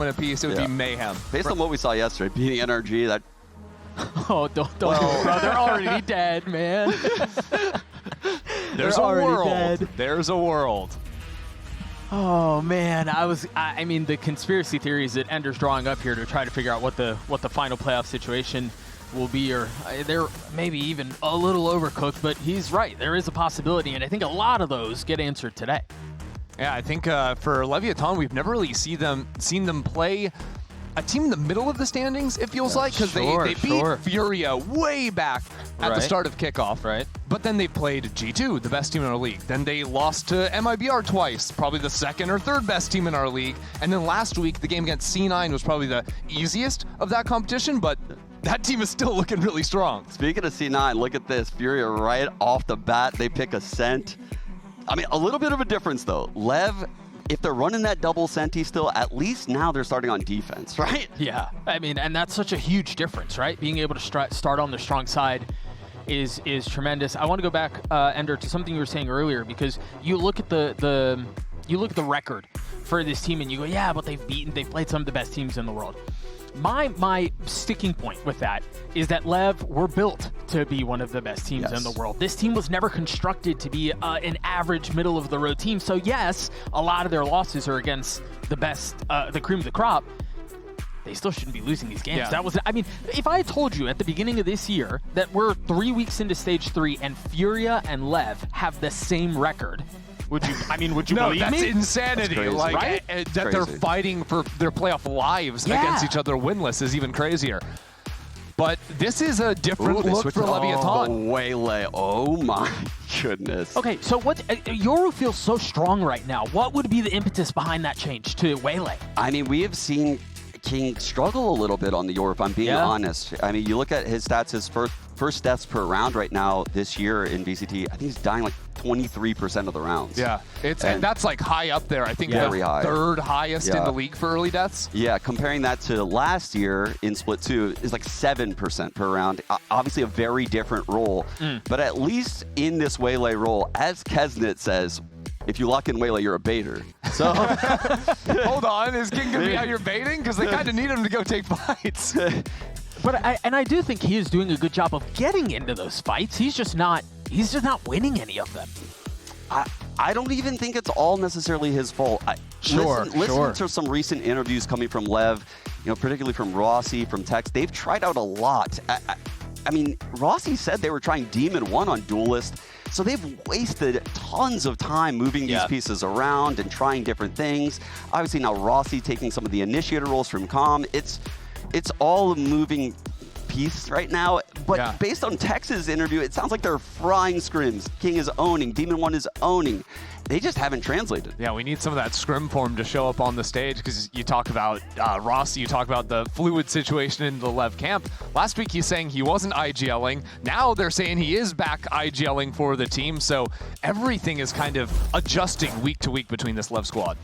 a piece, it would be mayhem. Based on what we saw yesterday, beating NRG, that... Oh, don't bro, they're already dead, man. There's a world. There's a world. Oh man, I mean the conspiracy theories that Ender's drawing up here to try to figure out what the final playoff situation will be, or they're maybe even a little overcooked, but he's right. There is a possibility, and I think a lot of those get answered today. Yeah, I think for Leviathan, we've never really seen them play a team in the middle of the standings, it feels like, because they beat Furia way back at the start of Kickoff. Right. But then they played G2, the best team in our league. Then they lost to MIBR twice, probably the second or third best team in our league. And then last week, the game against C9 was probably the easiest of that competition, but that team is still looking really strong. Speaking of C9, look at this. Furia right off the bat, they pick Ascent. I mean, a little bit of a difference, though. LEV, if they're running that double Senti still, at least now they're starting on defense, right? Yeah, I mean, and that's such a huge difference, right? Being able to start on the strong side is tremendous. I want to go back, Ender, to something you were saying earlier, because you look at the record for this team and you go, yeah, but they've played some of the best teams in the world. My sticking point with that is that LEV were built to be one of the best teams in the world. This team was never constructed to be an average middle-of-the-road team. So yes, a lot of their losses are against the best, the cream of the crop. They still shouldn't be losing these games. Yeah. That was, I mean, if I had told you at the beginning of this year that we're 3 weeks into Stage 3 and Furia and LEV have the same record, would you believe me? No, that's insanity. That's like, right? That they're fighting for their playoff lives against each other winless is even crazier. But this is a different look for Leviathan. Oh, Waylay. Oh my goodness. Okay, so what? Yoru feels so strong right now. What would be the impetus behind that change to Waylay? I mean, we have seen King struggle a little bit on the Yoru, if I'm being honest. I mean, you look at his stats, his first deaths per round right now this year in VCT, I think he's dying like 23% of the rounds. Yeah, and that's like high up there. I think very the high. Third highest in the league for early deaths. Yeah, comparing that to last year in Split 2 is like 7% per round. Obviously a very different role, but at least in this Waylay role, as Kesnet says, if you lock in Waylay, you're a baiter. So hold on, is King gonna be out here baiting? Because they kind of need him to go take fights. But I do think he is doing a good job of getting into those fights. He's just not winning any of them. I don't even think it's all necessarily his fault. Listen to some recent interviews coming from LEV, particularly from Rossi, from Tex. They've tried out a lot. I mean, Rossi said they were trying Demon 1 on Duelist, so they've wasted tons of time moving these pieces around and trying different things. Obviously now Rossi taking some of the initiator roles from Com. It's all a moving piece right now, but based on Tex's interview, it sounds like they're frying scrims. King is owning, Demon 1 is owning. They just haven't translated. Yeah, we need some of that scrim form to show up on the stage, because you talk about Rossi, you talk about the fluid situation in the LEV camp. Last week he's saying he wasn't IGLing. Now they're saying he is back IGLing for the team, so everything is kind of adjusting week to week between this LEV squad.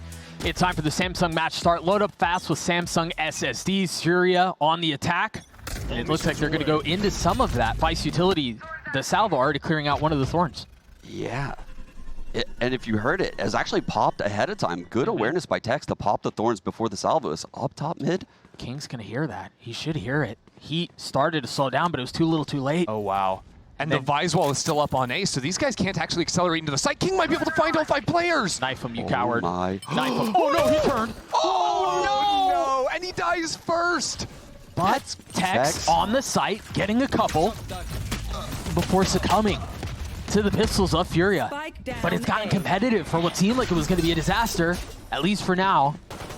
It's time for the Samsung match start. Load up fast with Samsung SSDs. Furia on the attack. And it looks like they're going to go into some of that. Vice Utility, the salvo already clearing out one of the Thorns. Yeah. And if you heard it, it was actually popped ahead of time. Good awareness by Tex to pop the Thorns before the salvo is up top mid. King's going to hear that. He should hear it. He started to slow down, but it was too little too late. Oh, wow. And the Visewall is still up on Ace, so these guys can't actually accelerate into the site. King might be able to find all 5 players. Knife him, you coward. My. Knife him. Oh, no, he turned. Oh, no! And he dies first. But Tex on the site, getting a couple before succumbing to the pistols of Furia. But it's gotten competitive for what seemed like it was going to be a disaster. At least for now,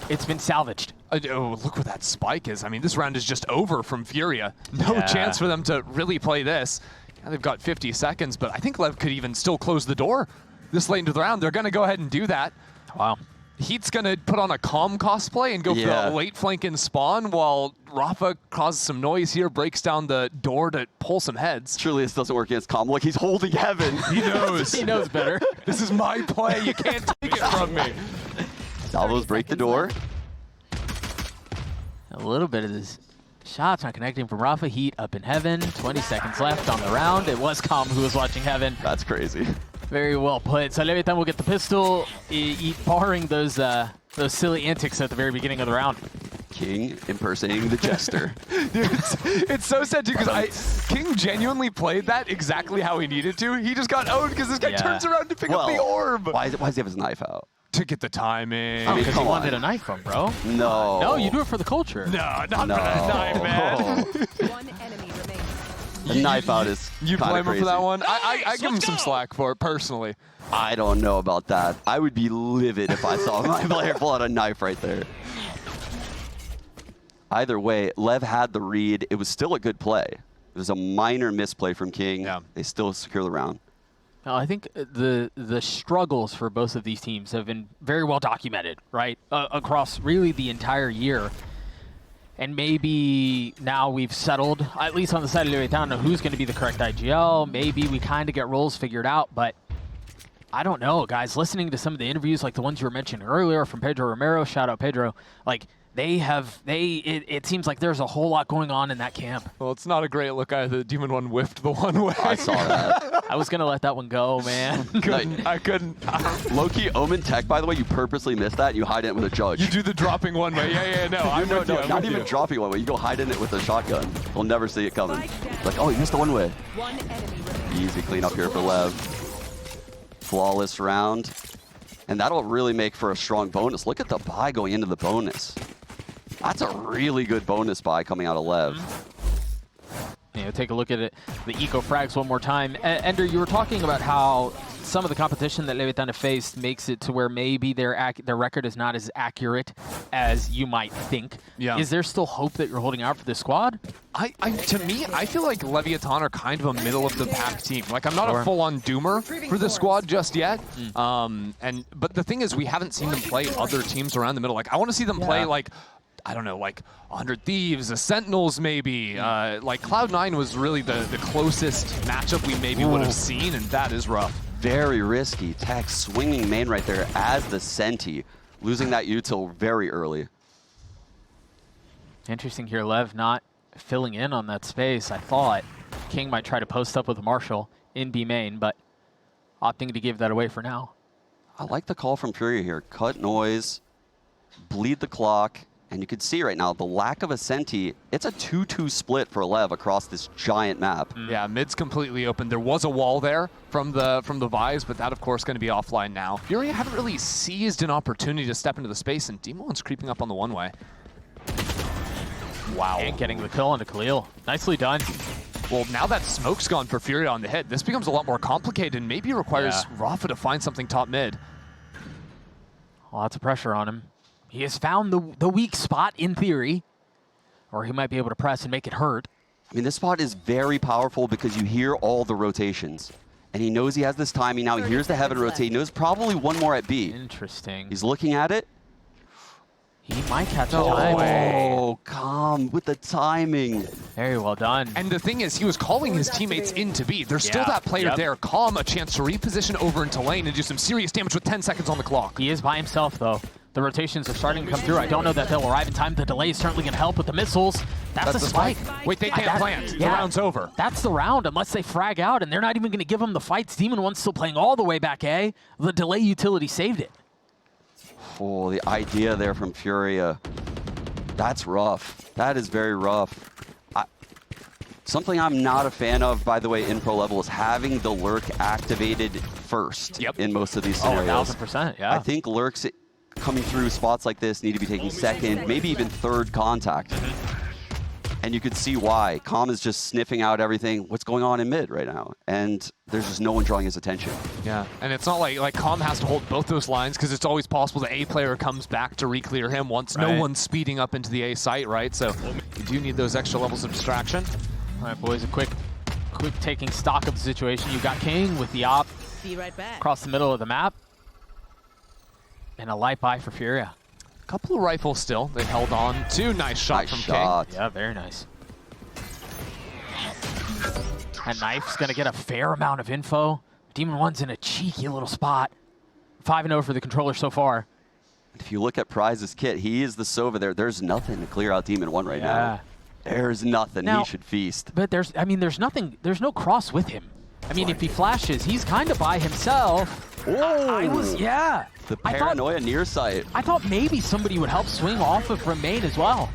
it's been salvaged. Oh, look where that spike is. I mean, this round is just over from Furia. No chance for them to really play this. Now they've got 50 seconds, but I think LEV could even still close the door this late into the round. They're going to go ahead and do that. Wow. Heat's going to put on a Calm cosplay and go for the late flank in spawn, while Rafa causes some noise here, breaks down the door to pull some heads. Surely this doesn't work against Com. Look, he's holding Heaven. He knows. He knows better. This is my play. You can't take it from me. Salvos break the door. A little bit of this shots not connecting from Rafa. Heat up in Heaven. 20 seconds left on the round. It was Com who was watching Heaven. That's crazy. Very well put. So Leviathan will get the pistol, barring those silly antics at the very beginning of the round. King impersonating the jester. Dude, it's so sad too because King genuinely played that exactly how he needed to. He just got owned because this guy turns around to pick up the orb. Why does he have his knife out? To get the timing. Oh, because he wanted a knife from, bro. No. No, you do it for the culture. No, not for that knife, man. One enemy remains. The knife out is You blame him crazy. for that one? I give him some slack for it, personally. I don't know about that. I would be livid if I saw my player pull out a knife right there. Either way, Lev had the read. It was still a good play. It was a minor misplay from King. Yeah. They still secure the round. Now, I think the struggles for both of these teams have been very well documented, right, across really the entire year. And maybe now we've settled, at least on the side of Leviathan, who's going to be the correct IGL. Maybe we kind of get roles figured out, but I don't know, guys. Listening to some of the interviews, like the ones you were mentioning earlier from Pedro Romero, shout out Pedro, like it seems like there's a whole lot going on in that camp. Well, it's not a great look either. Demon one whiffed the one way. I saw that. I was going to let that one go, man. I couldn't. Low-key Omen Tech, by the way, you purposely missed that. You hide it with a judge. You do the dropping one way. Yeah, no. I'm with you. I'm not with even you. dropping one way. You go hide in it with a shotgun. We'll never see it coming. Like, oh, you missed the one way. One enemy remains. Easy cleanup here for Lev. Flawless round. And that'll really make for a strong bonus. Look at the buy going into the bonus. That's a really good bonus buy coming out of Lev. Take a look at it. The eco frags one more time. Ender, you were talking about how some of the competition that Leviathan have faced makes it to where maybe their record is not as accurate as you might think. Yeah. Is there still hope that you're holding out for this squad? To me, I feel like Leviathan are kind of a middle-of-the-pack team. Like, I'm not a full-on doomer for the squad just yet. But the thing is, we haven't seen them play other teams around the middle. Like, I want to see them play, like, I don't know, like 100 Thieves, the Sentinels maybe. Like Cloud9 was really the closest matchup we maybe would have seen, and that is rough. Very risky. Tech swinging main right there as the Senti, losing that util very early. Interesting here, Lev not filling in on that space. I thought King might try to post up with Marshall in B main, but opting to give that away for now. I like the call from Furia here. Cut noise, bleed the clock. And you can see right now the lack of a Senti. It's a 2-2 split for Lev across this giant map. Yeah, mid's completely open. There was a wall there from the Vise, but that of course going to be offline now. Furia haven't really seized an opportunity to step into the space, and Demon One's creeping up on the one way. Wow. And getting the kill onto Khalil. Nicely done. Well, now that smoke's gone for Furia on the hit, this becomes a lot more complicated and maybe requires Rafa to find something top mid. Lots of pressure on him. He has found the weak spot in theory, or he might be able to press and make it hurt. I mean, this spot is very powerful because you hear all the rotations. And he knows he has this timing now. He hears the heaven rotate. He knows probably one more at B. Interesting. He's looking at it. He might catch the time. Oh, calm with the timing. Very well done. And the thing is, he was calling his teammates into B. There's still that player there. Calm, a chance to reposition over into lane and do some serious damage with 10 seconds on the clock. He is by himself, though. The rotations are starting to come through. I don't know that they'll arrive in time. The delay is certainly going to help with the missiles. That's the spike. Wait, they can't plant. The round's over. That's the round unless they frag out, and they're not even going to give them the fights. Demon One's still playing all the way back A. The delay utility saved it. Oh, the idea there from Furia. That's rough. That is very rough. Something I'm not a fan of, by the way, in pro level, is having the lurk activated first in most of these scenarios. 1000%, yeah. I think lurks coming through spots like this need to be taking second, maybe even third contact. And you can see why. Calm is just sniffing out everything, what's going on in mid right now. And there's just no one drawing his attention. Yeah, and it's not like Calm has to hold both those lines because it's always possible the A player comes back to re-clear him once no one's speeding up into the A site, right? So you do need those extra levels of distraction. All right, boys, a quick taking stock of the situation. You got King with the op Be right back. across the middle of the map. And a light buy for Furia. Couple of rifles still. They held on. Nice shot from King. Yeah, very nice. And Knife's going to get a fair amount of info. Demon One's in a cheeky little spot. 5-0 for the controller so far. If you look at Prize's kit, he is the Sova there. There's nothing to clear out Demon One right now. There's nothing. Now, he should feast. But there's no cross with him. I mean, if he flashes, he's kind of by himself. Oh! The paranoia near sight. I thought maybe somebody would help swing off of from main as well.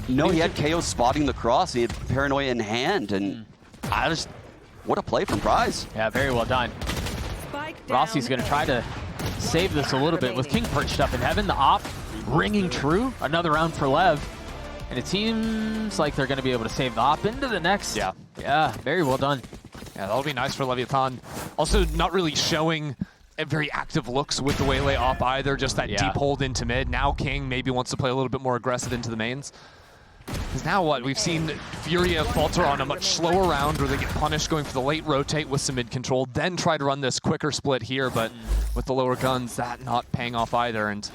No, he had KO spotting the cross. He had paranoia in hand, and what a play from Prize. Yeah, very well done. Rossi's going to try to save this a little bit with King perched up in heaven. The op ringing true. Another round for Lev. And it seems like they're going to be able to save the op into the next. Yeah. Yeah, very well done. Yeah, that'll be nice for Leviathan. Also, not really showing very active looks with the Waylay op either, just that deep hold into mid. Now King maybe wants to play a little bit more aggressive into the mains. Because now what? We've seen Furia falter on a much slower round where they get punished going for the late rotate with some mid control, then try to run this quicker split here, but with the lower guns, that not paying off either, and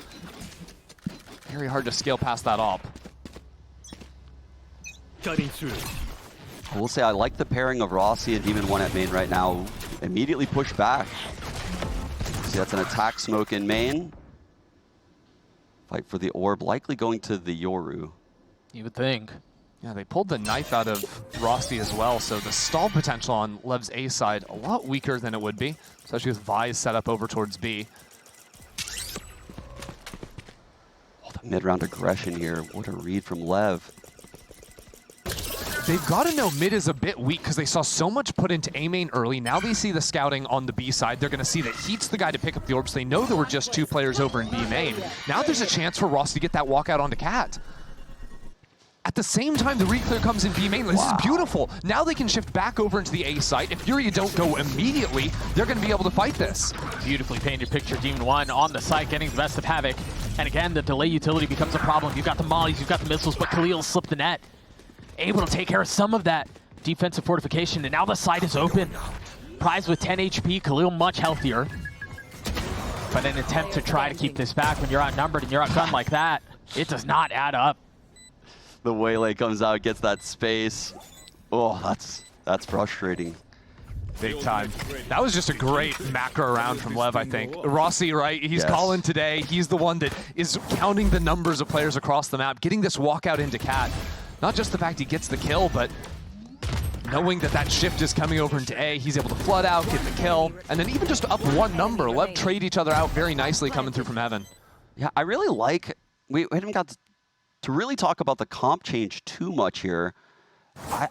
very hard to scale past that op. Cutting through. I will say I like the pairing of Rossi and Demon 1 at main right now. Immediately push back. See, that's an attack smoke in main. Fight for the orb, likely going to the Yoru. You would think. Yeah, they pulled the knife out of Rossi as well, so the stall potential on Lev's A side a lot weaker than it would be, especially with Vi's set up over towards B. Oh, the mid-round aggression here. What a read from Lev. They've got to know mid is a bit weak because they saw so much put into A main early. Now they see the scouting on the B side. They're going to see that Heat's the guy to pick up the orbs. They know there were just 2 players over in B main. Now there's a chance for Ross to get that walkout onto Cat. At the same time, the reclear comes in B main. This is beautiful. Now they can shift back over into the A site. If Furia don't go immediately, they're going to be able to fight this. Beautifully painted picture. Demon 1 on the site, getting the best of Havoc. And again, the delay utility becomes a problem. You've got the mollies, you've got the missiles, but Khalil slipped the net. Able to take care of some of that defensive fortification, and now the site is open. Prize with 10 HP, Khalil much healthier. But an attempt to try to keep this back when you're outnumbered and you're outgunned like that, it does not add up. The Waylay comes out, gets that space. Oh, that's frustrating. Big time. That was just a great macro round from Lev, I think. Rossi, right? He's calling today. He's the one that is counting the numbers of players across the map, getting this walkout into Cat. Not just the fact he gets the kill, but knowing that that shift is coming over into A, he's able to flood out, get the kill, and then even just up 1 number. Lev trade each other out very nicely coming through from heaven. Yeah, I really like, we haven't got to really talk about the comp change too much here.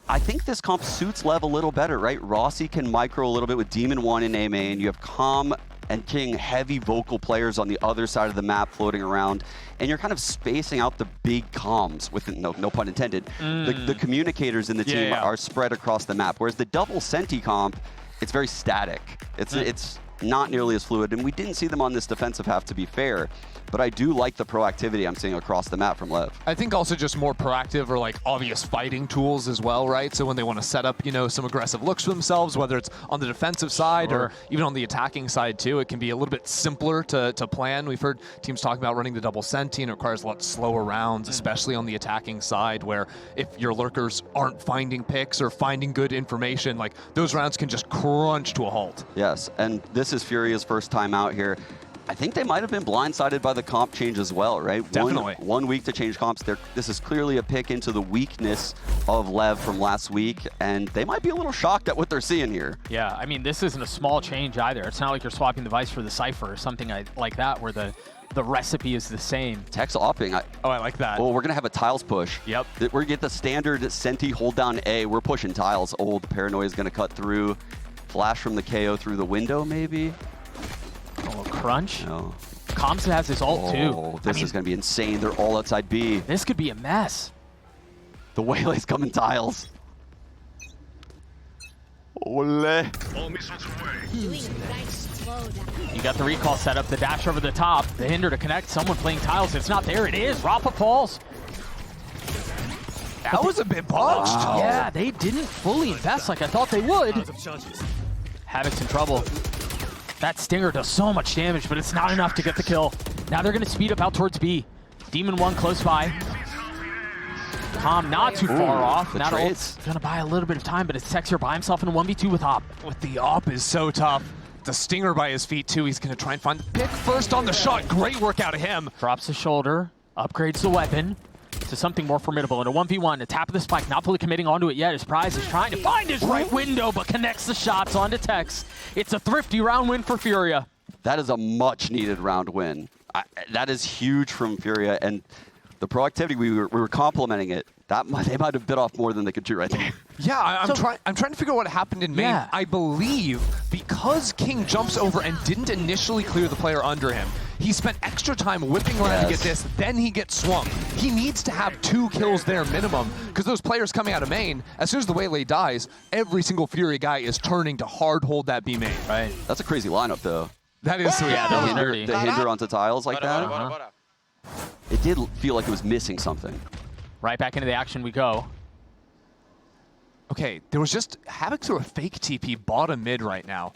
I think this comp suits Lev a little better, right? Rossi can micro a little bit with Demon 1 in A main. You have Calm and King, heavy vocal players on the other side of the map floating around, and you're kind of spacing out the big comms, with no pun intended. The communicators in the team are spread across the map, whereas the double Senti comp, it's very static. It's not nearly as fluid, and we didn't see them on this defensive half, to be fair. But I do like the proactivity I'm seeing across the map from Lev. I think also just more proactive or like obvious fighting tools as well, right? So when they want to set up, you know, some aggressive looks for themselves, whether it's on the defensive side or even on the attacking side too, it can be a little bit simpler to plan. We've heard teams talk about running the double Senti, and it requires a lot slower rounds, especially on the attacking side, where if your lurkers aren't finding picks or finding good information, like those rounds can just crunch to a halt. Yes, and this is Furia's first time out here. I think they might have been blindsided by the comp change as well, right? Definitely. One week to change comps. This is clearly a pick into the weakness of Lev from last week, and they might be a little shocked at what they're seeing here. Yeah, I mean, this isn't a small change either. It's not like you're swapping the Vice for the Cypher or something like that, where the recipe is the same. Tex opping. I like that. Oh, we're going to have a tiles push. Yep. We're going to get the standard Senti hold down A. We're pushing tiles. Oh, the paranoia is going to cut through. Flash from the KO through the window, maybe? A little crunch. No. Kamsa has his ult too. Oh, this is going to be insane. They're all outside B. This could be a mess. The Waylay's coming tiles. Ole. You got the recall set up, the dash over the top, the hinder to connect, someone playing tiles. It's not there, it is. Rafa falls. That was a bit botched. Wow. Yeah, they didn't fully invest like I thought they would. Havoc's in trouble. That stinger does so much damage, but it's not enough to get the kill. Now they're going to speed up out towards B. Demon 1 close by. Calm not too far off. Now it's going to buy a little bit of time, but it's Tex here by himself in a 1v2 with Op. With the op is so tough. The stinger by his feet too. He's going to try and find the pick first on the shot. Great work out of him. Drops the shoulder, upgrades the weapon to something more formidable. In a 1v1, the tap of the spike, not fully committing onto it yet. His prize is trying to find his right window, but connects the shots onto Tex. It's a thrifty round win for Furia. That is a much-needed round win. That is huge from Furia, and the proactivity, we were complimenting it. They might have bit off more than they could chew right there. Yeah, I'm trying to figure out what happened in main. Yeah. I believe because King jumps over and didn't initially clear the player under him, he spent extra time whipping around to get this, then he gets swung. He needs to have 2 kills there minimum, because those players coming out of main, as soon as the Waylay dies, every single Fury guy is turning to hard hold that B main. Right. That's a crazy lineup, though. That is sweet. Yeah, that was nerdy. The hinder onto tiles like that. It did feel like it was missing something. Right back into the action we go. Okay, there was just Havoc threw a fake TP bottom mid right now.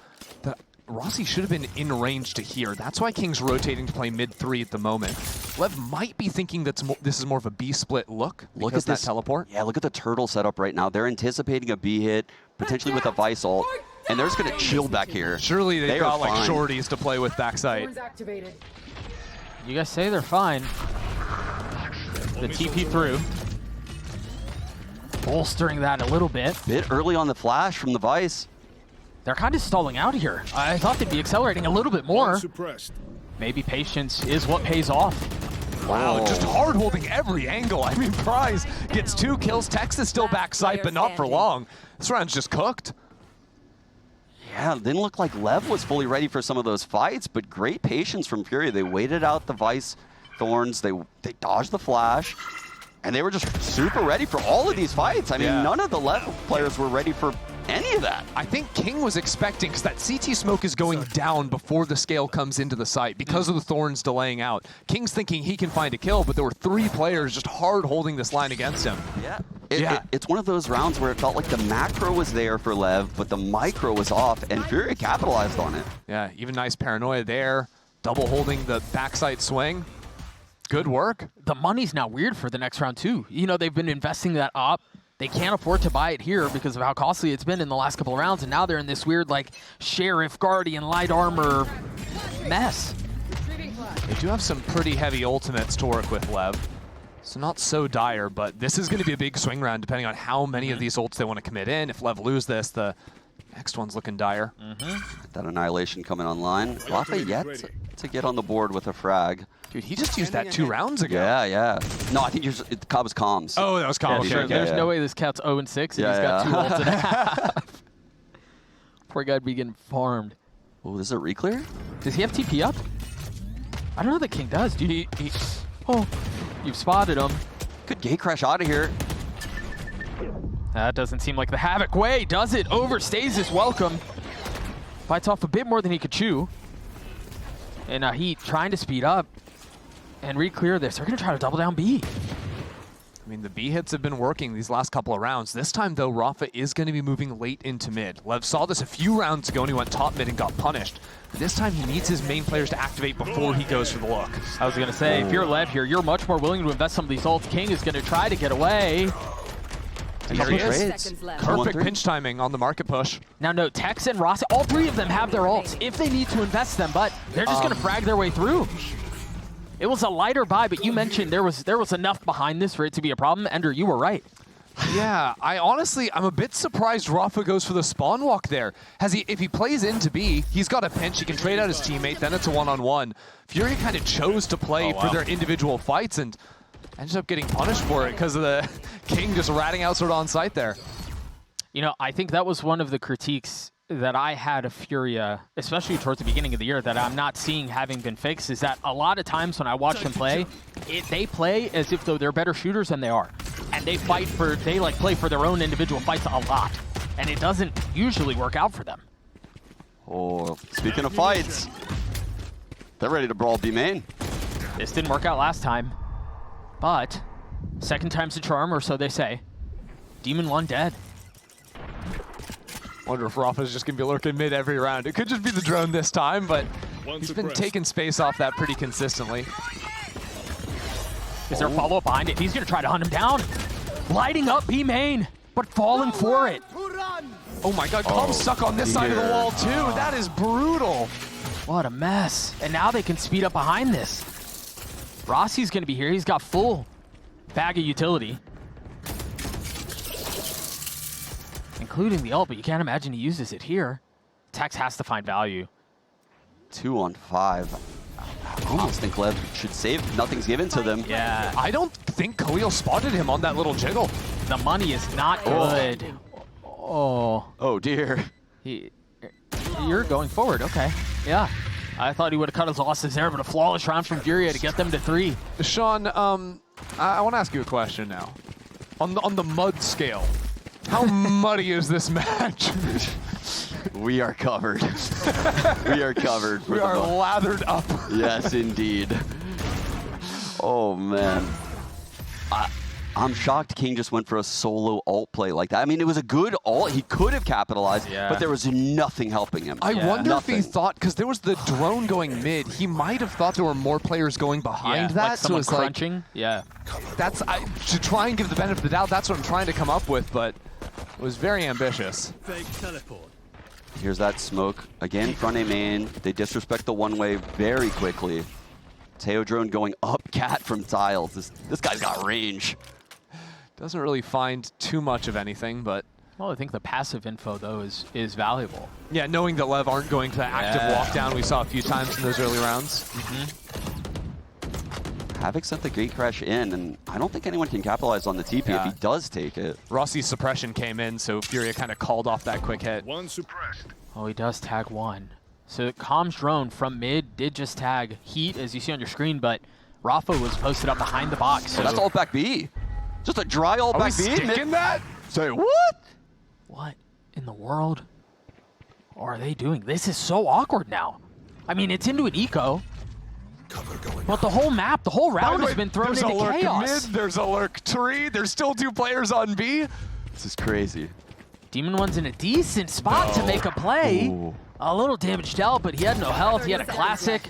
Rossi should have been in range to here. That's why King's rotating to play mid 3 at the moment. Lev might be thinking this is more of a B split look. Look at that this teleport. Yeah, look at the turtle setup right now. They're anticipating a B hit, potentially with a Vice ult, and they're just going to chill back here. Surely they've got like fine. shorties to play with backside. You guys say they're fine. The TP through. Bolstering that a little bit. Bit early on the flash from the Vice. They're kind of stalling out here. I thought they'd be accelerating a little bit more. Maybe patience is what pays off. Wow, just hard holding every angle. I mean, Prize gets 2 kills. Tex is still backside, but not for long. This round's just cooked. Yeah, it didn't look like Lev was fully ready for some of those fights, but great patience from Fury. They waited out the Vice Thorns. They dodged the flash, and they were just super ready for all of these fights. I mean, none of the Lev players were ready for any of that. I think King was expecting, because that CT smoke is going down before the scale comes into the site because of the Thorns delaying out. King's thinking he can find a kill, but there were 3 players just hard holding this line against him. Yeah. It's one of those rounds where it felt like the macro was there for Lev, but the micro was off, and Fury capitalized on it. Yeah, even nice paranoia there. Double holding the backside swing. Good work. The money's now weird for the next round too. You know, they've been investing that op. They can't afford to buy it here because of how costly it's been in the last couple of rounds, and now they're in this weird like Sheriff, Guardian, Light Armor mess. They do have some pretty heavy ultimates to work with, Lev. So not so dire, but this is going to be a big swing round depending on how many of these ults they want to commit in. If Lev lose this, the next one's looking dire. That Annihilation coming online. Rafa yet to get on the board with a frag. Dude, he just used that 2 rounds ago. Yeah. No, I think Cobb was comms. Oh, that was comms. Yeah, there's no way this cat's 0-6 and he's got 2 ults and a half. Poor guy'd be getting farmed. Oh, this is a reclear? Does he have TP up? I don't know that King does. Do you? Oh, you've spotted him. Could gate crash out of here. That doesn't seem like the Havoc way, does it? Overstays his welcome. Bites off a bit more than he could chew. And he trying to speed up and re-clear this. They're going to try to double down B. I mean, the B hits have been working these last couple of rounds. This time, though, Rafa is going to be moving late into mid. Lev saw this a few rounds ago, and he went top mid and got punished. This time, he needs his main players to activate before he goes for the look. I was going to say, if you're Lev here, you're much more willing to invest some of these ults. King is going to try to get away. And here he is. Seconds left. Perfect pinch timing on the market push. Now, no, Tex and Rossi, all 3 of them have their ults if they need to invest them, but they're just going to frag their way through. It was a lighter buy, but you mentioned there was enough behind this for it to be a problem. Ender, you were right. Yeah, I'm a bit surprised Rafa goes for the spawn walk there. If he plays into B, he's got a pinch, he can trade out his teammate, then it's a one-on-one. Fury kind of chose to play for their individual fights and ended up getting punished for it because of the King just ratting out sort of on site there. You know, I think that was one of the critiques that I had of Furia, especially towards the beginning of the year, that I'm not seeing having been fixed, is that a lot of times when I watch them play, they play as if though they're better shooters than they are. And they play for their own individual fights a lot. And it doesn't usually work out for them. Oh, speaking of fights, they're ready to brawl B main. This didn't work out last time, but second time's a charm, or so they say. Demon 1 dead. Wonder if Rafa's just going to be lurking mid every round. It could just be the drone this time, but he's been taking space off that pretty consistently. Is there a follow-up behind it? He's going to try to hunt him down. Lighting up B main, but falling for it. Oh my god, Calm's stuck on this side of the wall too. That is brutal. What a mess. And now they can speed up behind this. Rossi's going to be here. He's got full bag of utility, including the ult, but you can't imagine he uses it here. Tex has to find value. 2 on 5. I almost think LEV should save. Nothing's given to them. Yeah. I don't think Khalil spotted him on that little jiggle. The money is not good. Oh. Oh, dear. You're going forward. Okay. Yeah. I thought he would have cut his losses there, but a flawless round from Furia to get them to 3. Sean, I want to ask you a question now. On the mud scale, how muddy is this match? We are covered. We are covered. We are lathered up. Yes, indeed. Oh, man. I'm shocked King just went for a solo ult play like that. I mean, it was a good ult. He could have capitalized, but there was nothing helping him. I wonder if he thought, because there was the drone going mid, he might have thought there were more players going behind that. Like someone crunching. That's to try and give the benefit of the doubt. That's what I'm trying to come up with, but it was very ambitious. Fake teleport. Here's that smoke. Again, front A main. They disrespect the one-way very quickly. Teo drone going up cat from tiles. This guy's got range. Doesn't really find too much of anything, but... Well, I think the passive info, though, is valuable. Yeah, knowing that LEV aren't going to the active walk down we saw a few times in those early rounds. Havoc sent the gate crash in, and I don't think anyone can capitalize on the TP if he does take it. Rossi's suppression came in, so Furia kind of called off that quick hit. One suppressed. Oh, he does tag 1. So Comms drone from mid did just tag Heat, as you see on your screen, but Rafa was posted up behind the box. So that's all back B. Just a dry all back B. Sticking that? Say what? What in the world are they doing? This is so awkward now. I mean, it's into an eco. But the whole map, the whole round has been thrown into chaos. Mid, there's a lurk tree. There's still 2 players on B. This is crazy. Demon One's in a decent spot to make a play. Ooh. A little damage dealt, but he had no health. He had a classic.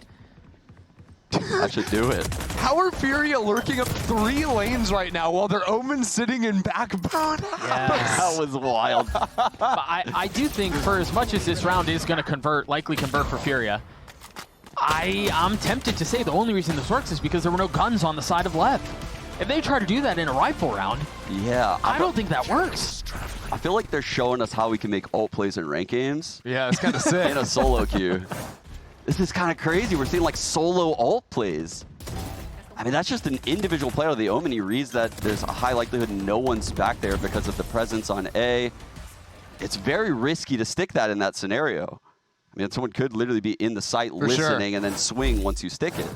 That should do it. How are Furia lurking up 3 lanes right now while their Omen's sitting in backbone? Yes. That was wild. But I do think for as much as this round is going to likely convert for Furia, I'm tempted to say the only reason this works is because there were no guns on the side of LEV. If they try to do that in a rifle round, I don't think that works. I feel like they're showing us how we can make ult plays in rank games. Yeah, it's kind of sick. In a solo queue. This is kind of crazy. We're seeing like solo ult plays. I mean, that's just an individual player. The Omen, he reads that there's a high likelihood no one's back there because of the presence on A. It's very risky to stick that in that scenario. I mean, someone could literally be in the site listening and then swing once you stick it.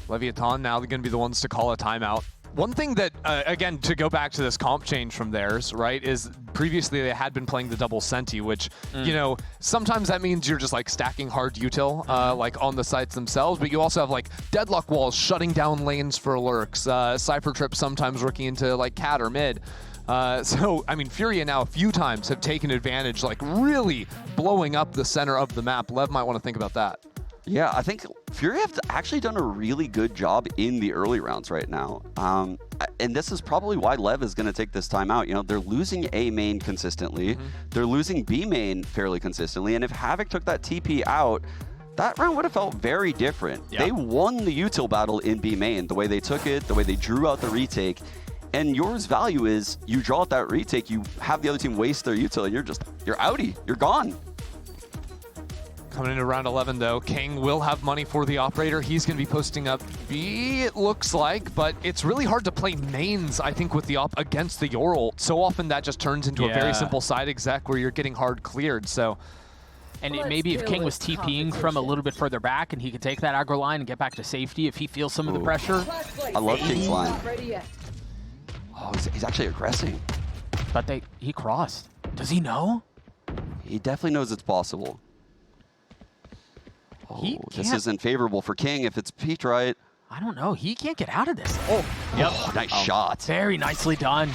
Leviathan now they're going to be the ones to call a timeout. One thing that, again, to go back to this comp change from theirs, right, is previously they had been playing the double Senti, which, you know, sometimes that means you're just, like, stacking hard util, like, on the sites themselves, but you also have, like, deadlock walls shutting down lanes for lurks, Cypher Trip sometimes working into, like, cat or mid. So, I mean, Furia now a few times have taken advantage, like, really blowing up the center of the map. LEV might want to think about that. Yeah, I think Furia have actually done a really good job in the early rounds right now. And this is probably why LEV is going to take this time out. You know, they're losing A main consistently. They're losing B main fairly consistently. And if Havoc took that TP out, that round would have felt very different. Yep. They won the util battle in B main, the way they took it, the way they drew out the retake. And yours value is you draw out that retake, you have the other team waste their util, and you're outie. You're gone. Coming into round 11, though, King will have money for the operator. He's going to be posting up B, it looks like, but it's really hard to play mains, I think, with the op against the Yoral. So often that just turns into a very simple side exec where you're getting hard cleared, so... And maybe if King was TPing from a little bit further back and he could take that aggro line and get back to safety if he feels some of the pressure. I love King's line. Oh, he's actually aggressing. But he crossed. Does he know? He definitely knows it's possible. Oh, this isn't favorable for King if it's peaked right. I don't know. He can't get out of this. Oh, yep. Oh, nice shot. Very nicely done.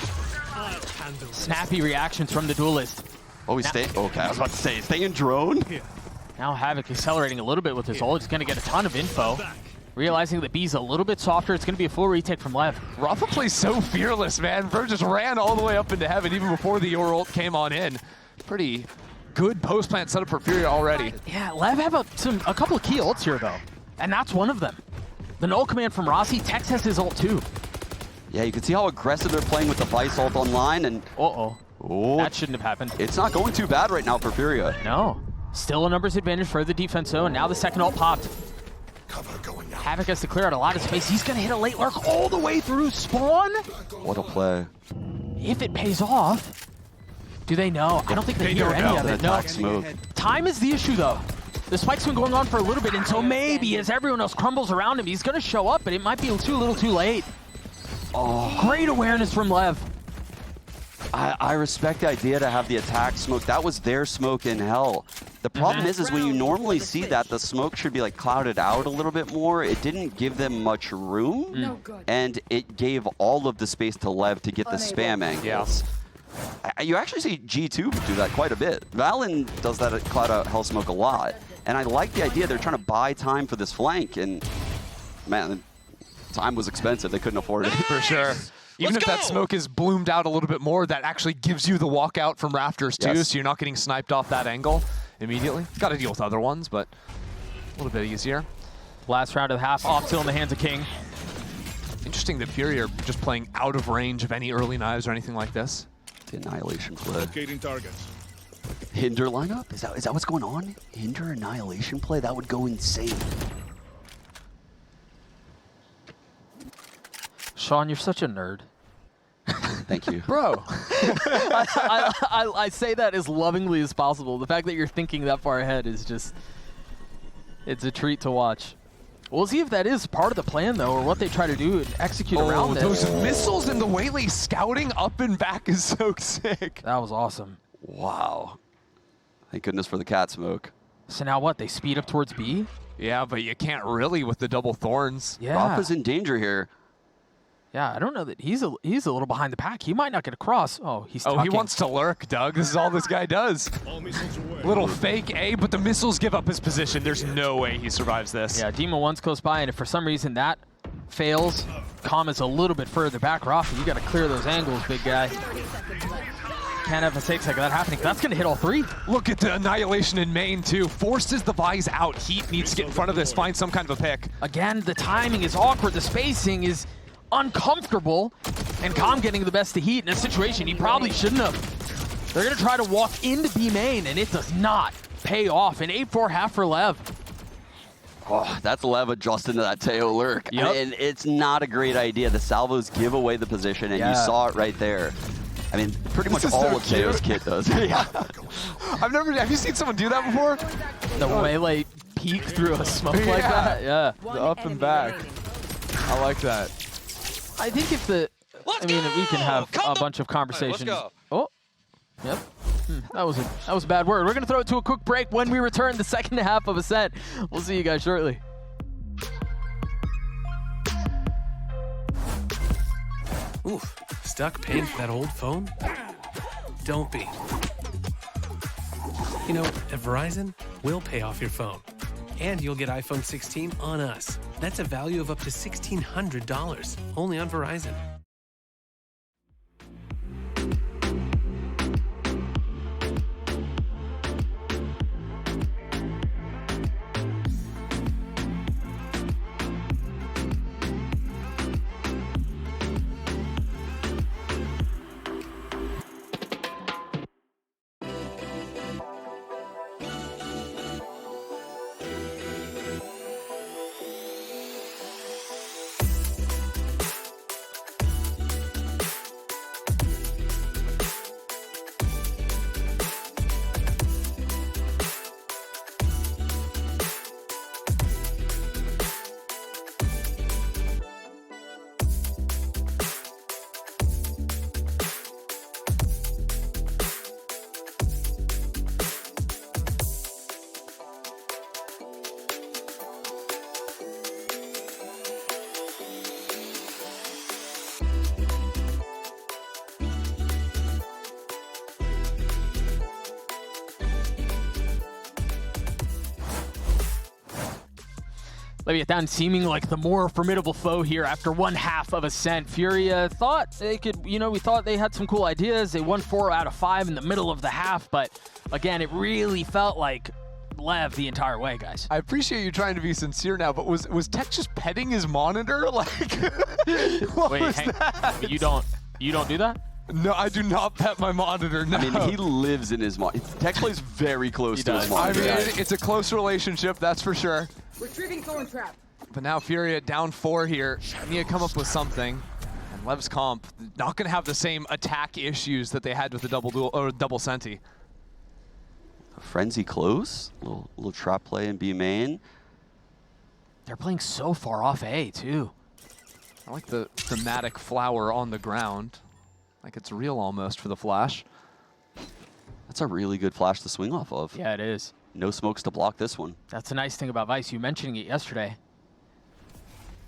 Snappy reactions from the duelist. Oh, he's staying. Okay, I was about to say, staying in drone. Now Havoc accelerating a little bit with his ult. He's going to get a ton of info. Realizing that B's a little bit softer, it's going to be a full retake from LEV. Rafa plays so fearless, man. Bro just ran all the way up into heaven even before the Your ult came on in. Pretty good post-plant setup for Furia already. Yeah, LEV have a couple of key ults here, though. And that's one of them. The null command from Rossi. Tex has his ult, too. Yeah, you can see how aggressive they're playing with the Vice ult online. And Uh-oh. Oh, that shouldn't have happened. It's not going too bad right now for Furia. No. Still a numbers advantage for the defense though, and now the second ult popped. Havoc has to clear out a lot of space. He's gonna hit a late lurk all the way through spawn. What a play. If it pays off, do they know? I don't think they hear any of it. No. Smoke. Time is the issue though. The spike's been going on for a little bit, and so maybe as everyone else crumbles around him, he's gonna show up, but it might be a little too late. Oh, great awareness from Lev. I respect the idea to have the attack smoke. That was their smoke in hell. The problem is when you normally see that, the smoke should be like clouded out a little bit more. It didn't give them much room, and it gave all of the space to Lev to get the spam angles. You actually see G2 do that quite a bit. Valen does that at cloud out hell smoke a lot, and I like the idea they're trying to buy time for this flank, and man, time was expensive. They couldn't afford it. For sure. Even if that smoke is bloomed out a little bit more, that actually gives you the walkout from rafters too, so you're not getting sniped off that angle immediately. Got to deal with other ones, but a little bit easier. Last round of the half, off till in the hands of King. Interesting that Fury are just playing out of range of any early knives or anything like this. The annihilation play. Locating targets. Hinder lineup? Is that what's going on? Hinder annihilation play? That would go insane. Sean, you're such a nerd. Thank you. Bro. I say that as lovingly as possible. The fact that you're thinking that far ahead is just, it's a treat to watch. We'll see if that is part of the plan, though, or what they try to do and execute around those this. missiles and the way they scouting up and back is so sick. That was awesome. Wow. Thank goodness for the cat smoke. So now what? They speed up towards B? Yeah, but you can't really with the double thorns. Yeah. Rafa's in danger here. Yeah, I don't know that he's a little behind the pack. He might not get across. Oh, he's tucking. Oh, he wants to lurk, Doug. This is all this guy does. All missiles away. Little fake A, but the missiles give up his position. There's no way he survives this. Yeah, Dima 1's close by, and if for some reason that fails, Calm is a little bit further back. Rafa, you got to clear those angles, big guy. Can't have mistakes like that happening. That's going to hit all three. Look at the annihilation in main, too. Forces the Vise out. Heat needs to get in front of this, find some kind of a pick. Again, the timing is awkward. The spacing is uncomfortable, and Calm getting the best of Heat in a situation he probably shouldn't have. They're going to try to walk into B main, and it does not pay off. An 8-4 half for Lev. Oh, that's Lev adjusting to that Teo lurk. Yep. And it's not a great idea. The salvos give away the position, and you saw it right there. I mean, pretty much all of Teo's kit does. Yeah. Have you seen someone do that before? The melee peek through a smoke like that? Yeah. The up and back. I like that. I think if the, we can have a bunch of conversations. Oh, yep. That was a bad word. We're gonna throw it to a quick break. When we return, the second half of Ascent. We'll see you guys shortly. Oof, stuck paying for that old phone? Don't be. You know, at Verizon, we'll pay off your phone. And you'll get iPhone 16 on us. That's a value of up to $1,600, only on Verizon. Leviathan seeming like the more formidable foe here after one half of Ascent. Fury thought they could, we thought they had some cool ideas. They won 4 out of 5 in the middle of the half, but again, it really felt like Lev the entire way, guys. I appreciate you trying to be sincere now, but was Tech just petting his monitor? Like, what Wait, was that? You don't do that? No, I do not pet my monitor, no. I mean, he lives in his monitor. Tech plays very close to his monitor. I mean, it's a close relationship, that's for sure. Retrieving thorn trap. But now Furia down 4 here. Need to come up with something. And Lev's comp not going to have the same attack issues that they had with the double Senti. Frenzy close. Little trap play in B main. They're playing so far off A, too. I like the thematic flower on the ground. Like it's real almost for the flash. That's a really good flash to swing off of. Yeah, it is. No smokes to block this one. That's the nice thing about Vice, you mentioning it yesterday.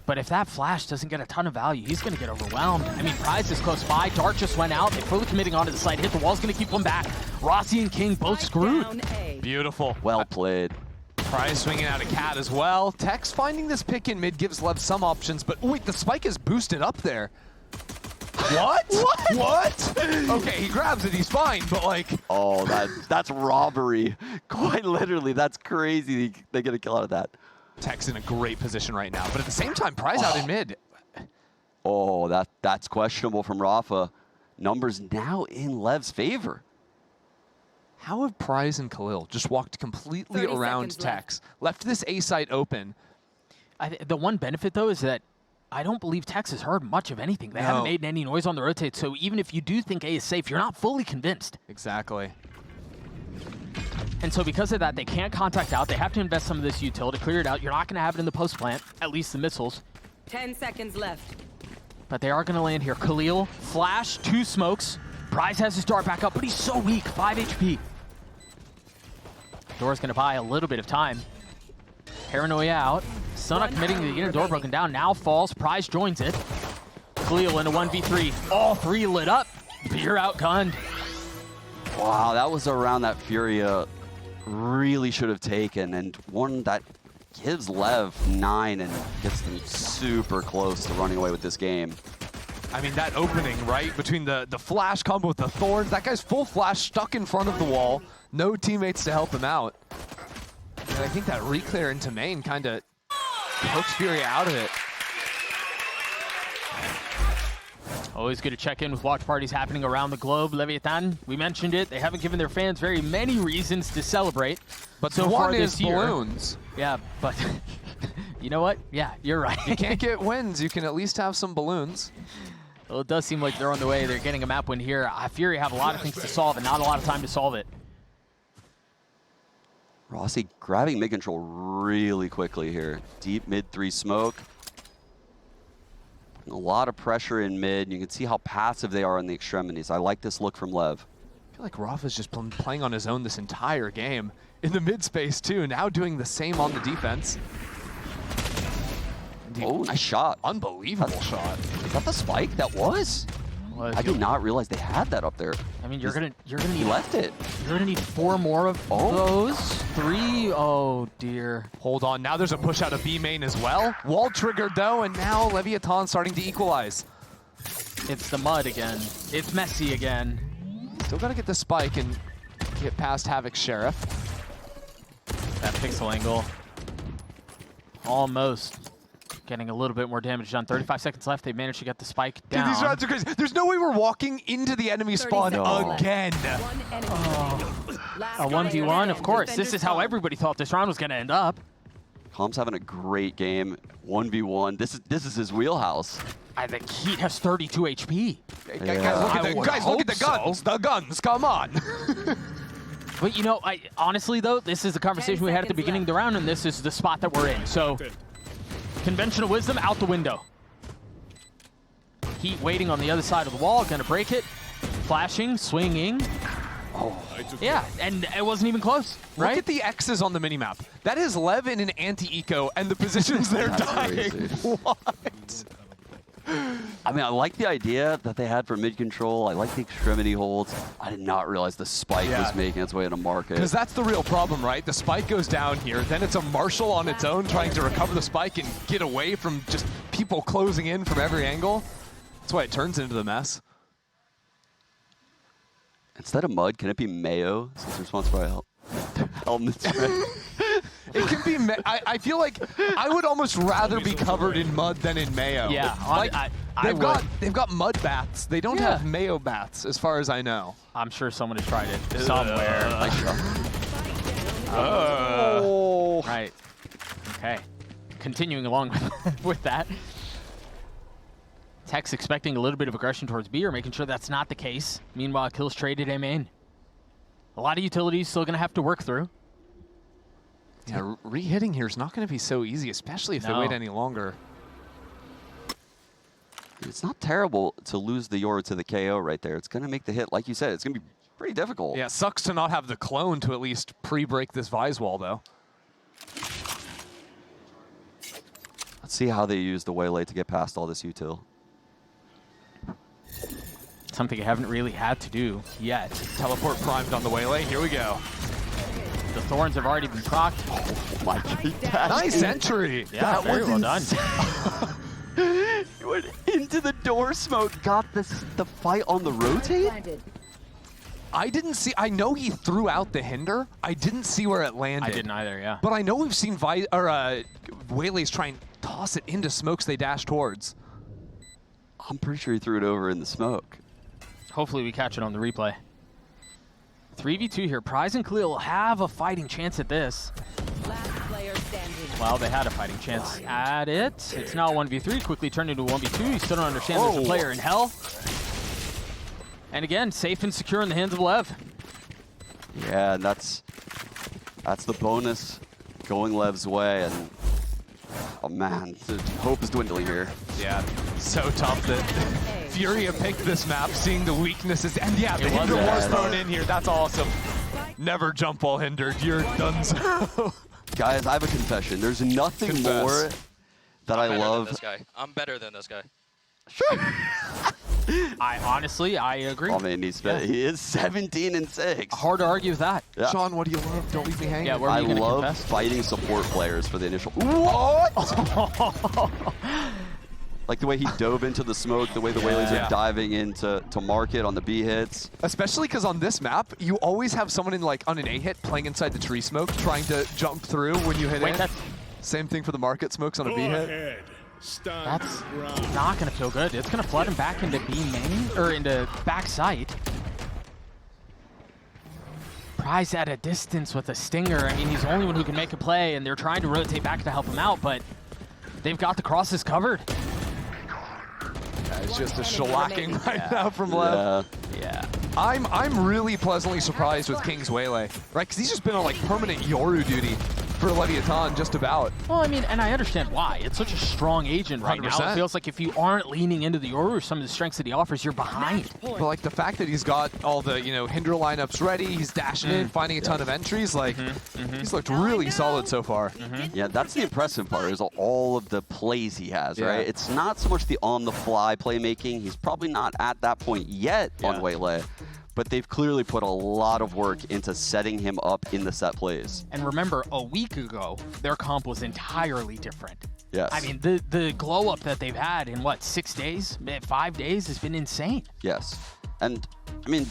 But if that flash doesn't get a ton of value, he's going to get overwhelmed. I mean, Prize is close by. Dart just went out. They're fully committing onto the side. Hit the wall's going to keep them back. Rossi and King both screwed. Beautiful. Well played. Prize swinging out a cat as well. Tex finding this pick in mid gives Lev some options, but wait, the spike is boosted up there. What? What? Okay, he grabs it, he's fine, but like... Oh, that's robbery. Quite literally, that's crazy. They get a kill out of that. Tex in a great position right now, but at the same time, Prize out in mid. Oh, that's questionable from Rafa. Numbers now in Lev's favor. How have Prize and Khalil just walked completely around Tex, left this A site open? The one benefit, though, is that I don't believe Tex has heard much of anything. They haven't made any noise on the rotate, so even if you do think A is safe, you're not fully convinced. Exactly. And so because of that, they can't contact out. They have to invest some of this util to clear it out. You're not going to have it in the post plant, at least the missiles. 10 seconds left. But they are going to land here. Khalil, flash, 2 smokes. Prize has his dart back up, but he's so weak, 5 HP. Door's going to buy a little bit of time. Paranoia out. Suna committing to getting the door broken down. Now falls. Prize joins it. Khalil in a 1v3. All 3 lit up. But you're outgunned. Wow, that was a round that Furia really should have taken, and one that gives Lev 9 and gets them super close to running away with this game. I mean, that opening, right, between the flash combo with the thorns, that guy's full flash stuck in front of the wall, no teammates to help him out. And I think that reclear into main kind of pokes Furia out of it. Always good to check in with watch parties happening around the globe. Leviathan, we mentioned it. They haven't given their fans very many reasons to celebrate. But so the far one this is year, balloons. Yeah, but you know what? Yeah, you're right. You can't get wins. You can at least have some balloons. Well, it does seem like they're on the way. They're getting a map win here. Fury have a lot of things to solve and not a lot of time to solve it. Rossi grabbing mid control really quickly here. Deep mid 3 smoke. A lot of pressure in mid. You can see how passive they are in the extremities. I like this look from Lev. I feel like Rafa's just playing on his own this entire game. In the mid space too, now doing the same on the defense. Oh, nice shot. Unbelievable shot. Is that the spike? That was? I did not realize they had that up there. I mean, you're gonna need. He left it. You're gonna need 4 more of those. 3. Oh dear. Hold on. Now there's a push out of B main as well. Wall triggered though, and now Leviathan starting to equalize. It's the mud again. It's messy again. Still gotta get the spike and get past Havoc's Sheriff. That pixel angle. Almost getting a little bit more damage done. 35 seconds left. They managed to get the spike down. Dude, these rounds are crazy. There's no way we're walking into the enemy spawn again. A 1v1, of course. This is how everybody thought this round was going to end up. Calm's having a great game. 1v1. This is his wheelhouse. I think Heat has 32 HP. Guys, look at the guns. The guns, come on. But you know, honestly though, this is the conversation we had at the beginning of the round, and this is the spot that we're in. So, conventional wisdom out the window. Heat waiting on the other side of the wall, gonna break it. Flashing, swinging. Oh, yeah, and it wasn't even close, right? Look at the X's on the minimap. That is Lev in an anti-eco, and the positions they're dying. What? I mean, I like the idea that they had for mid control. I like the extremity holds. I did not realize the spike was making its way into market. Because that's the real problem, right? The spike goes down here, then it's a Marshall on its own trying to recover the spike and get away from just people closing in from every angle. That's why it turns into the mess. Instead of mud, can it be mayo? Since we're sponsored by helmets, right? It can be. I feel like I would almost rather be covered in mud than in mayo. Yeah, like they've got mud baths. They don't Yeah. have mayo baths, as far as I know. I'm sure someone has tried it somewhere. Right. Okay. Continuing along with that. Tech's expecting a little bit of aggression towards B, or making sure that's not the case. Meanwhile, kills traded A main. A lot of utilities still going to have to work through. Yeah, re-hitting here is not going to be so easy, especially if they wait any longer. It's not terrible to lose the Yoru to the KO right there. It's going to make the hit, like you said, it's going to be pretty difficult. Yeah, it sucks to not have the clone to at least pre-break this Vise wall, though. Let's see how they use the Waylay to get past all this util. Something I haven't really had to do yet. Teleport primed on the Waylay. Here we go. The Thorns have already been procced. Oh my God. Nice entry. Yeah, That very was well done. He went into the door smoke, got the fight on the rotate? Planted. I didn't see. I know he threw out the hinder. I didn't see where it landed. I didn't either, yeah. But I know we've seen Waylays try and toss it into smokes they dash towards. I'm pretty sure he threw it over in the smoke. Hopefully we catch it on the replay. 3v2 here. Prize and Khalil will have a fighting chance at this. Last player standing. Well, they had a fighting chance at it. It's now 1v3, quickly turned into 1v2. You still don't understand there's a player in hell. And again, safe and secure in the hands of Lev. Yeah, and that's the bonus going Lev's way. And oh man, the hope is dwindling here. Yeah, so tough that Furia picked this map, seeing the weaknesses. And yeah, the hinder was thrown in here. That's awesome. Never jump while hindered. You're done. Guys, I have a confession. There's nothing more that I love. This guy. I'm better than this guy. I agree. Oh man, he is 17-6. Hard to argue with that. Yeah. Sean, what do you love? Don't leave me hanging. Yeah, where are I you gonna love confess? fighting support players for the initial. What? Like the way he dove into the smoke, the way the Waylays are diving into market on the B hits. Especially because on this map, you always have someone in on an A hit playing inside the tree smoke, trying to jump through when you hit it. Same thing for the market smokes on a B hit. That's not going to feel good. It's going to flood him back into B main, or into back site. Prize at a distance with a stinger. I mean, he's the only one who can make a play, and they're trying to rotate back to help him out, but they've got the crosses covered. It's just a shellacking right now from Lev. Yeah. I'm really pleasantly surprised with King's Waylay, right? Because he's just been on permanent Yoru duty for Leviathan, just about. Well, I mean, and I understand why. It's such a strong agent right now. 100%. It feels like if you aren't leaning into the Yoru or some of the strengths that he offers, you're behind. But the fact that he's got all the hinder lineups ready, he's dashing in, finding a ton of entries, he's looked really solid so far. Yeah, that's the impressive part, is all of the plays he has, right? It's not so much the on-the-fly playmaking. He's probably not at that point yet on Waylay, but they've clearly put a lot of work into setting him up in the set plays. And remember, a week ago, their comp was entirely different. Yes. I mean, the glow up that they've had in 6 days, 5 days has been insane. Yes. And I mean,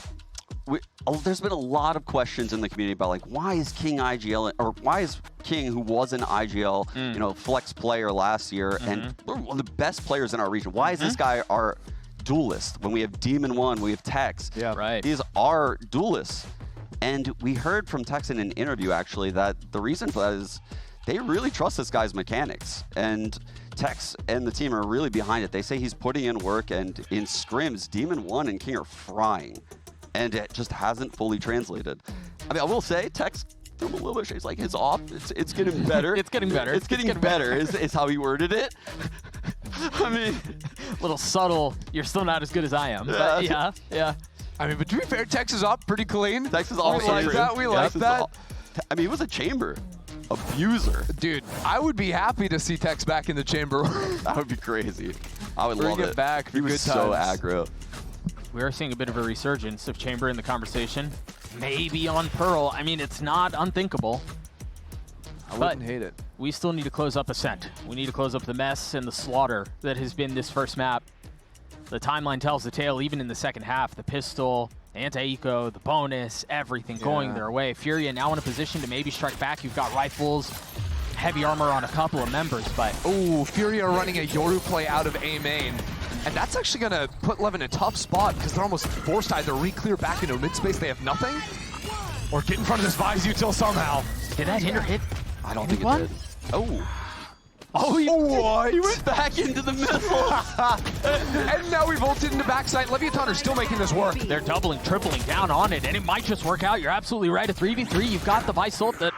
there's been a lot of questions in the community about why is King IGL, or why is King, who was an IGL, flex player last year and one of the best players in our region, why is this guy our duelist when we have Demon 1, we have Tex? Yeah, right. These are duelists. And we heard from Tex in an interview, actually, that the reason for that is they really trust this guy's mechanics. And Tex and the team are really behind it. They say he's putting in work, and in scrims, Demon 1 and King are frying. And it just hasn't fully translated. I mean, I will say, Tex threw him a little bit of shade. It's like, it's off. It's getting better. It's getting better. It's getting better is how he worded it. I mean, A little subtle, you're still not as good as I am. But yeah. I mean, but to be fair, Tex is up pretty clean. Tex is We also like that. We like that. I mean, he was a chamber abuser. Dude, I would be happy to see Tex back in the chamber. That would be crazy. I would Bring love it it. back for He was good so times. aggro. We are seeing a bit of a resurgence of Chamber in the conversation. Maybe on Pearl. I mean, it's not unthinkable. I wouldn't hate it. We still need to close up Ascent. We need to close up the mess and the slaughter that has been this first map. the timeline tells the tale. Even in the second half, the pistol, the anti-eco, the bonus, everything going their way. Furia now in a position to maybe strike back. You've got rifles, heavy armor on a couple of members, but... Oh, Furia running a Yoru play out of A main. And that's actually going to put LEV in a tough spot because they're almost forced to either re-clear back into mid-space, they have nothing, or get in front of this Vise util somehow. Did that hinder hit? I don't think it did. Oh. Oh, He went back into the middle. And now we've ulted into backside. Leviathan are still making this work. They're doubling, tripling down on it, and it might just work out. You're absolutely right. A 3v3, you've got the Vice ult that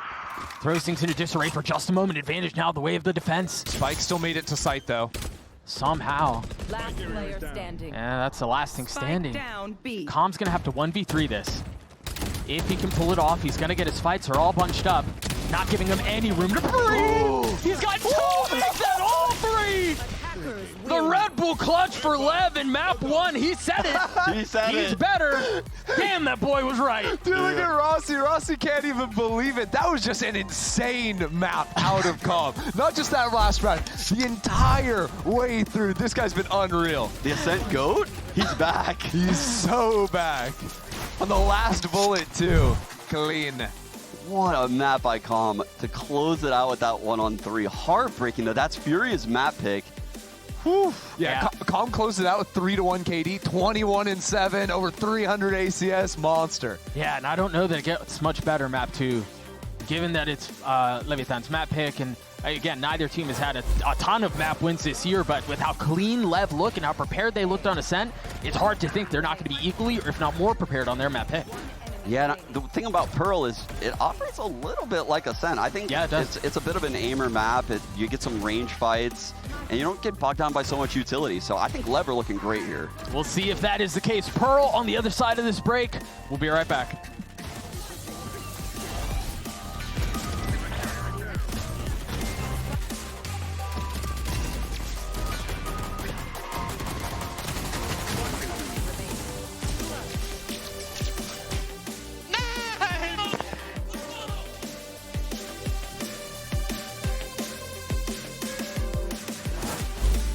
throws things into disarray for just a moment. Advantage now, the way of the defense. Spike still made it to site, though. Somehow. Last player standing. Yeah, that's the last thing standing. Down B. Com's gonna have to 1v3 this. If he can pull it off, he's gonna get his fights are all bunched up. Not giving him any room to breathe. He's got two, make that all three. The Red Bull clutch for LEV in map 1. He said it. He said He's it. better. Damn, that boy was right. Dude, look at Rossi. Rossi can't even believe it. That was just an insane map out of Com. Not just that last round. The entire way through, this guy's been unreal. The Ascent GOAT? He's back. He's so back. On the last bullet, too. Clean. What a map by Com to close it out with that 1-on-3. Heartbreaking, though. That's Furia's map pick. Whew. Yeah. Com closed it out with 3-1 KD, 21-7, over 300 ACS, monster. Yeah, and I don't know that it gets much better map 2, given that it's Leviathan's map pick. And again, neither team has had a ton of map wins this year, but with how clean LEV look and how prepared they looked on Ascent, it's hard to think they're not going to be equally, or if not more prepared on their map pick. Yeah, and the thing about Pearl is it operates a little bit like Ascent. I think it does. It's a bit of an aimer map. You get some range fights, and you don't get bogged down by so much utility. So I think LEV are looking great here. We'll see if that is the case. Pearl on the other side of this break. We'll be right back.